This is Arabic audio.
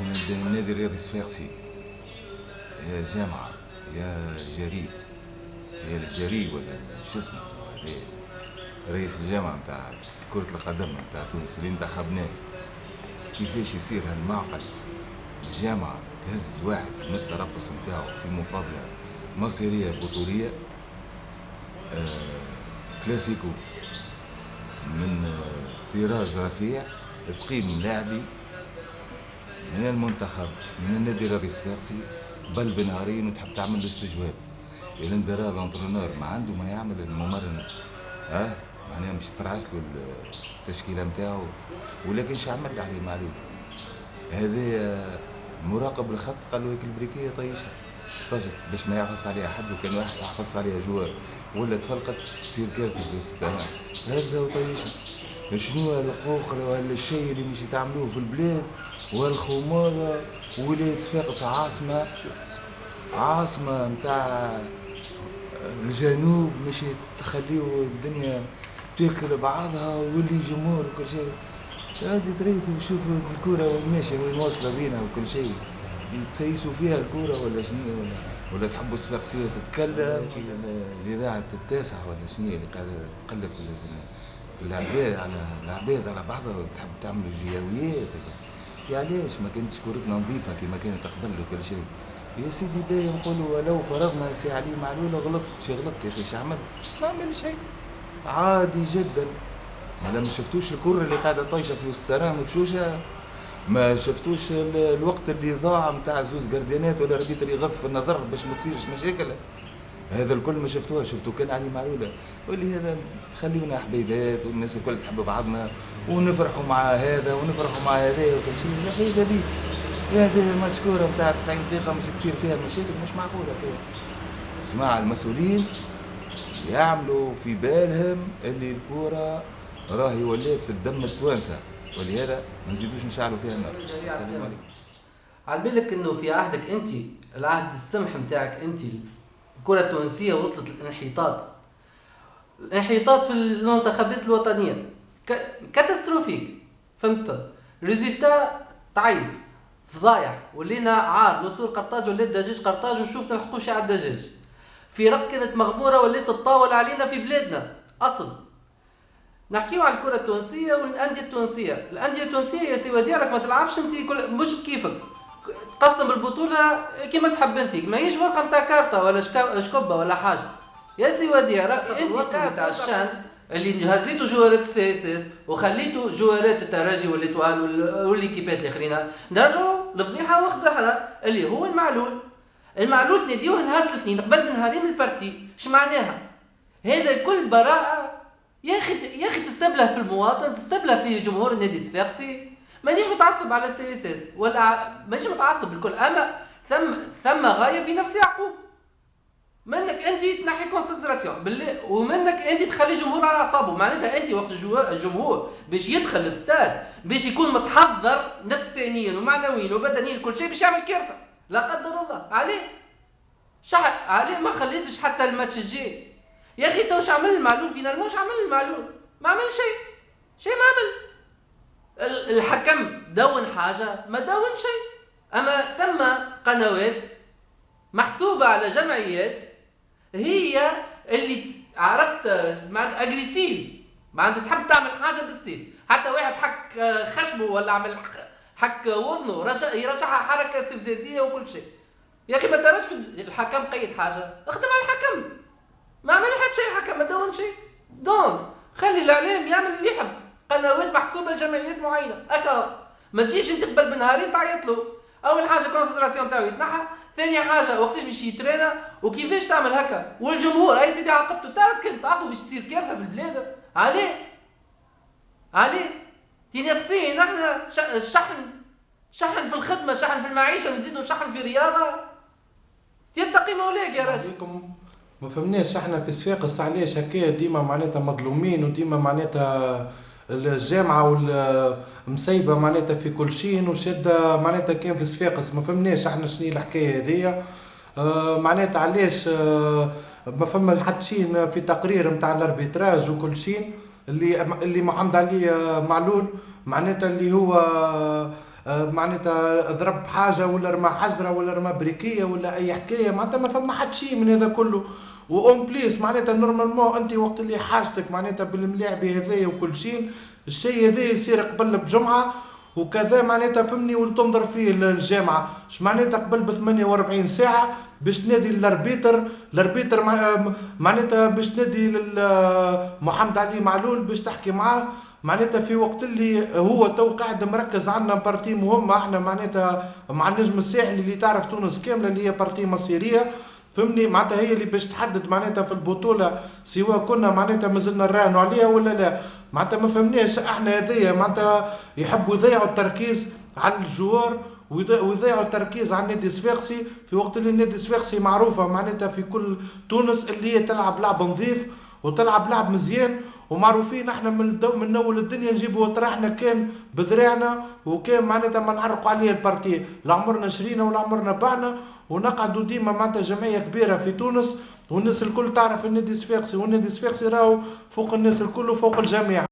من النادي الرياضي الصفاقسي، يا جامعة، يا جري، يا الجري ولا شو اسمه هذا، رئيس الجامعة متاع كرة القدم متاع تونس اللي انتخبناه. كيفاش يصير هالمعقل؟ الجامعة تهز واحد من التربص متاعه في مقابلة مصيرية بطولية، كلاسيكو من تيراج رفيع، تقيم لاعبي من المنتخب من النادي الرياضي الصفاقسي بل بنهارين وتحب تعمل له استجواب. الانذار الانترونور ما عنده ما يعمل الممرن، معناها مش تفرعش له التشكيله نتاعو، ولكن شو عمل عليه معلول؟ هذا مراقب الخط قال له هيك البريكيه طيشها طجت باش ما يعفص عليها حد، وكان واحد يعفص عليها جوار ولا تفلقت تصير كارثه في الستة. هزها وطيشها. شنو الحقوق ولا الشيء اللي مش تعملوه في البلاد والخمارة؟ ولاية صفاقس عاصمة متاع الجنوب، مش تخليو الدنيا تاكل بعضها واللي جمهور وكل شيء. هادي تريد وشوفوا الكرة ماشية وين واصلة بينا وكل شيء، تسيسوا فيها الكرة ولا شنو؟ ولا تحبوا الصفاقسية تتكلم في الإذاعة التاسع ولا شنو اللي قاعدة تقلب العباد على بعضها وتحب تعمل جياويات؟ يا علاش ما كانتش كورتنا نظيفة كما كانت قبل وكل شيء؟ يا سيدي باهي نقولوا ولو فرضنا سي علي معلول غلطت يا اخي، شو عمل؟ ما عمل شيء، عادي جدا. ما شفتوش الكرة اللي قاعدة طايشة في وسط الترام مفشوشة؟ ما شفتوش الوقت اللي ضاع متاع زوز جارديانات ولا ربيتر يغض في النظر باش ما تصيرش مشاكل؟ هذا الكل ما شفتوها، شفتوا كان علي معلولة. واللي هذا خليونا حبيبات والناس الكل تحب بعضنا ونفرحوا مع هذا ونفرحوا مع هذا وكل شيء. يا اخي هذه ماتش كورة متاع 90 دقيقة مش تصير فيها مشاكل، مش معقولة كده. اسمع المسؤولين يعملوا في بالهم اللي الكورة راهي ولات في الدم التوانسة، ولهذا ما نزيدوش نشعلوا فيها النار. السلام عليكم. على بالك انه في عهدك انت، العهد السمح متاعك انت، الكرة التونسية وصلت الانحطاط في المنتخبات الوطنية كاتاستروفيك، فهمت؟ ريزلتا ضعيف فضايح، ولينا عار نصور قرطاج ولات دجاج قرطاج وشوفنا الحقوش على الدجاج. فرق كانت مغمورة ولات تطاول علينا في بلادنا أصل. نحكيو على الكرة التونسية والأندية التونسية. الأندية التونسية يا سي وديع راك ما تلعبش انت مش كيفك، تقسم البطولة كيما تحب انت، ما يجي ورقة نتاع كارطة ولا شكوبة ولا حاجة. يا سي وديع راك انت قاعد تاع الشان اللي هزيتوا جوارات السي اس اس وخليتوا جوارات الترجي والاتوال والكيبات الاخرين نرجعوا لفضيحة واخدها اللي هو المعلول تناديوه نهار الاثنين قبل بنهارين من البارتي. اش معناها؟ هذا الكل براءة يا اخي تستبله في المواطن، تستبله في جمهور النادي الصفاقسي. مانيش متعصب على السي اس اس ولا مانيش متعصب بالكل، اما ثم غايه في نفس يعقوب. منك انت تنحي كونسنتراسيون بالله، ومنك انت تخلي الجمهور على اعصابه. معناتها انت وقت الجمهور باش يدخل الاستاد باش يكون متحضر نفسانيا ومعنويا وبدنيا كل شيء باش يعمل كارثه لا قدر الله عليه. عليه ما خليتش حتى الماتش الجاي. يا اخي تو عمل المعلول فينا، مش عمل المعلول، ما عمل شيء ما عمل. الحكم دون حاجه ما دون شيء. اما ثم قنوات محسوبه على جمعيات هي اللي عرفت مع اجريسيف، ما عندها تحب تعمل حاجه بالسيف. حتى واحد حك خشمه ولا عمل حك وضنه يرجعها حركه استفزازيه وكل شيء. يا اخي ما تراش الحكم قيد حاجه، اخدم على الحكم، ما عمل حد شيء. حكم ما دون شيء. دون خلي الاعلام يعمل اللي يحب، قنوات محسوبه لجمعيات معينه اكا. ما تجيش انت قبل بنهارين تعيط له. اول حاجه كونسنتراسيون تاعو يتنحى، ثاني حاجه وقتاش باش يترينا وكيفاش تعمل هكا. والجمهور اي سيدي عاقبته، تعرف كنت تعرفوا باش تصير كارثه في البلاد. عليه تنقصيه نحن شحن في الخدمه، شحن في المعيشه، نزيدوا شحن في الرياضه. تتقي مولاك يا رجل. ما فهمناش احنا في صفاقس علاش هكايا ديما معناتها مظلومين، وديما معناتها الجامعة والمسيبة معناتها في كل شيء وشدة معناتها كان في صفاقس. ما فهمناش احنا شنو الحكاية هذيا. معناتها علاش ما فما حتى شيء في تقرير نتاع الاربيتراج وكل شيء اللي محمد علي معلول معناتها اللي هو معناتها ضرب حاجه ولا رمى حجره ولا رمى بريكيه ولا اي حكايه، معناتها ما فما حد شيء من هذا كله. واون بليس معناتها نورمالمون انت وقت اللي حاجتك معناتها بالملاعب هذايا وكل شيء، الشيء هذا يصير قبل بجمعه وكذا معناتها فهمني، وتنظر فيه الجامعه اش معناتها قبل ب 48 ساعه باش تنادي للاربيتر معناتها باش تنادي محمد علي معلول باش تحكي معاه، معناتها في وقت اللي هو تو قاعد مركز عندنا بارتي مهمه احنا معناتها مع النجم الساحلي اللي تعرف تونس كامله اللي هي بارتي مصيريه فهمني، معناتها هي اللي باش تحدد معناتها في البطوله سواء كنا معناتها مازلنا نراهنوا عليها ولا لا. معناتها ما فهمناش احنا هذيا معناتها يحبوا يضيعوا التركيز على الجوار ويضيعوا التركيز على النادي الصفاقسي في وقت اللي النادي الصفاقسي معروفه معناتها في كل تونس اللي هي تلعب لعب نظيف وتلعب لعب مزيان، ومعروفين احنا من اول الدنيا نجيبوا طرحنا كان بذراعنا وكان معناتها ما نعرقوا عليه البارتي، لا عمرنا شرينا ولا عمرنا بعنا، ونقعدوا ديما معناتها جمعيه كبيره في تونس والناس الكل تعرف النادي الصفاقسي، والنادي الصفاقسي راهو فوق الناس الكل وفوق الجميع.